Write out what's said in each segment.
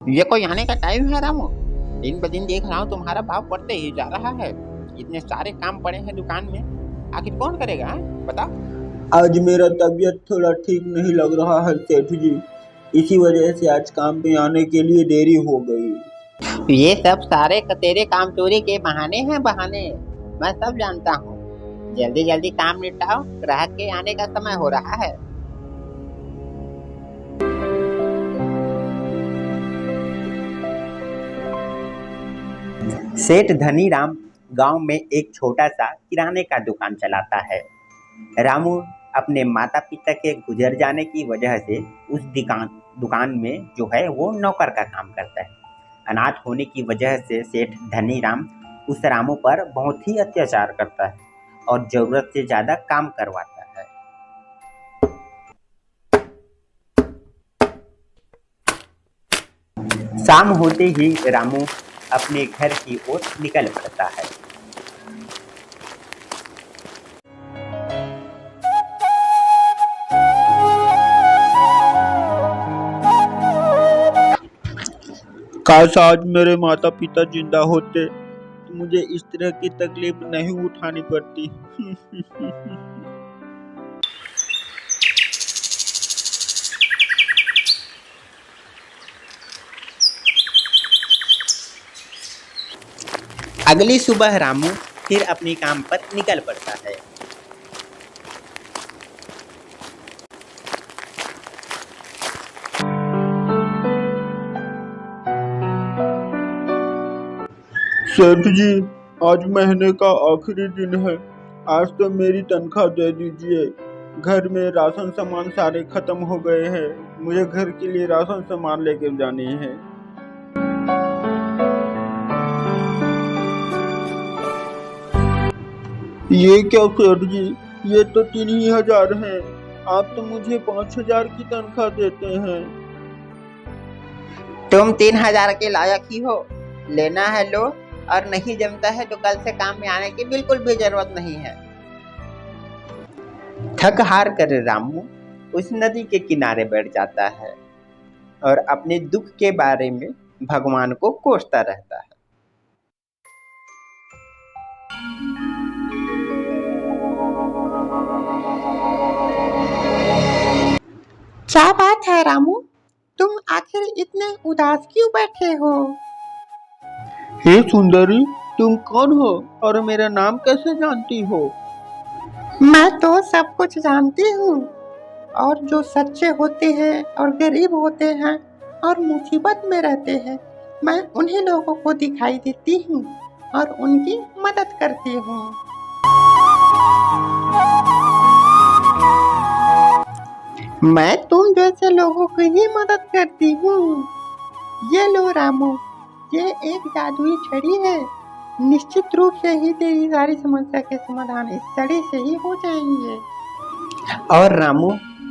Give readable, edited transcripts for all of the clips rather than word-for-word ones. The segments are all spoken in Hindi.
ये कोई आने का टाइम है रामू? दिन ब दिन देख रहा हूँ तुम्हारा भाव बढ़ते ही जा रहा है। इतने सारे काम पड़े हैं दुकान में, आखिर कौन करेगा बताओ? आज मेरा तबीयत थोड़ा ठीक नहीं लग रहा है सेठ जी। इसी वजह से आज काम पे आने के लिए देरी हो गई। ये सब सारे तेरे काम चोरी के बहाने हैं बहाने। मैं सब जानता हूँ। जल्दी जल्दी काम निपटाओ, ग्राहक के आने का समय हो रहा है। सेठ धनीराम गांव में एक छोटा सा किराने का दुकान चलाता है। रामू अपने माता पिता के गुजर जाने की वजह से उस दुकान में जो है वो नौकर का काम करता है। अनाथ होने की वजह से सेठ धनीराम उस रामू पर बहुत ही अत्याचार करता है और जरूरत से ज्यादा काम करवाता है। शाम होते ही रामू अपने घर की ओर निकल पड़ता है। काश आज मेरे माता पिता जिंदा होते तो मुझे इस तरह की तकलीफ नहीं उठानी पड़ती। अगली सुबह रामू फिर अपने काम पर निकल पड़ता है। सेठ जी, आज महीने का आखिरी दिन है। आज तो मेरी तनख्वाह दे दीजिए। घर में राशन सामान सारे खत्म हो गए हैं। मुझे घर के लिए राशन सामान लेकर जाने हैं। ये क्या सेठ जी, ये तो 3,000 है। आप तो मुझे 5,000 की तनख्वाह देते हैं। तुम 3,000 के लायक ही हो। लेना है लो, और नहीं जमता है तो कल से काम में आने की बिल्कुल भी जरूरत नहीं है। थक हार कर रामू उस नदी के किनारे बैठ जाता है और अपने दुख के बारे में भगवान को कोसता रहता है। क्या बात है रामू, तुम आखिर इतने उदास क्यों बैठे हो? हे सुंदरी, तुम कौन हो और मेरा नाम कैसे जानती हो? मैं तो सब कुछ जानती हूँ, और जो सच्चे होते हैं और गरीब होते हैं और मुसीबत में रहते हैं, मैं उन्हीं लोगों को दिखाई देती हूँ और उनकी मदद करती हूँ। मैं तुम जैसे लोगों की ही मदद करती हूँ। ये लो रामू, ये एक जादुई छड़ी है। निश्चित रूप से ही तेरी सारी समस्या के समाधान इस छड़ी से ही हो जाएंगे। और रामू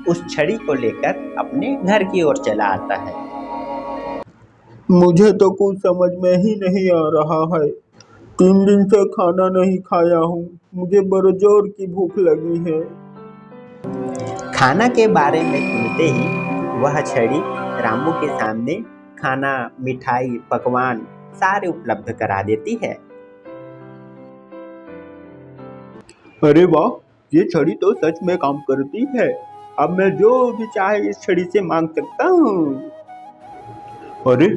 उस छड़ी को लेकर अपने घर की ओर चला आता है। मुझे तो कुछ समझ में ही नहीं आ रहा है। 3 दिन से खाना नहीं खाया हूँ। मुझे बड़े जोर की भूख लगी है। खाना के बारे में सुनते ही वह छड़ी रामू के सामने खाना, मिठाई, पकवान सारे उपलब्ध करा देती है। अरे वाह, ये छड़ी तो सच में काम करती है। अब मैं जो भी चाहे इस छड़ी से मांग सकता हूँ। अरे,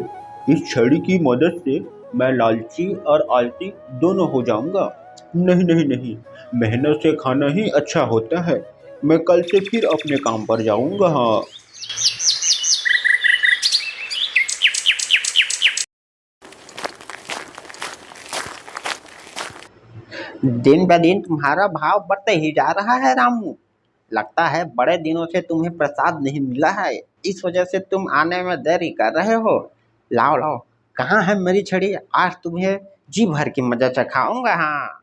इस छड़ी की मदद से मैं लालची और आलसी दोनों हो जाऊंगा। नहीं नहीं नहीं, मेहनत से खाना ही अच्छा होता है। मैं कल से फिर अपने काम पर जाऊंगा। हाँ। दिन ब दिन तुम्हारा भाव बढ़ते ही जा रहा है रामू। लगता है बड़े दिनों से तुम्हें प्रसाद नहीं मिला है, इस वजह से तुम आने में देरी कर रहे हो। लाओ लाओ, कहाँ है मेरी छड़ी? आज तुम्हें जी भर की मजा चखाऊंगा। हाँ।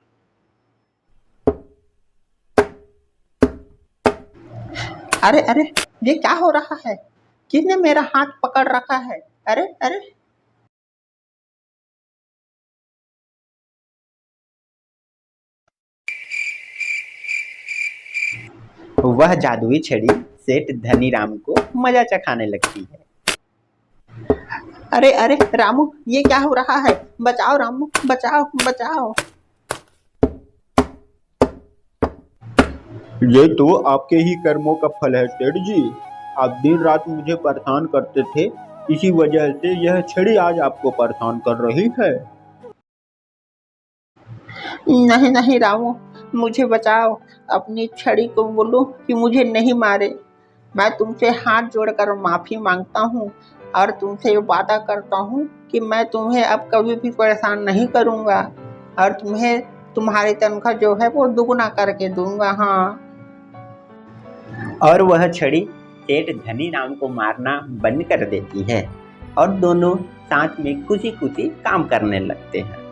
अरे अरे, ये क्या हो रहा है? किसने मेरा हाथ पकड़ रखा है? अरे अरे, वह जादुई छड़ी सेठ धनीराम को मजा चखाने लगती है। अरे अरे रामू, ये क्या हो रहा है? बचाओ रामू, बचाओ बचाओ। ये तो आपके ही कर्मों का फल है सेठ जी। आप दिन रात मुझे परेशान करते थे, इसी वजह से यह छड़ी आज आपको परेशान कर रही है। नहीं नहीं रामू, मुझे बचाओ। अपनी छड़ी को बोलो कि मुझे नहीं मारे। मैं तुमसे हाथ जोड़कर माफी मांगता हूँ और तुमसे वादा करता हूँ कि मैं तुम्हें अब कभी भी परेशान नहीं करूँगा और तुम्हें तुम्हारी तनख्वाह जो है वो दुगना करके दूंगा। हाँ। और वह छड़ी सेठ धनी राम को मारना बंद कर देती है और दोनों साथ में खुशी खुशी काम करने लगते हैं।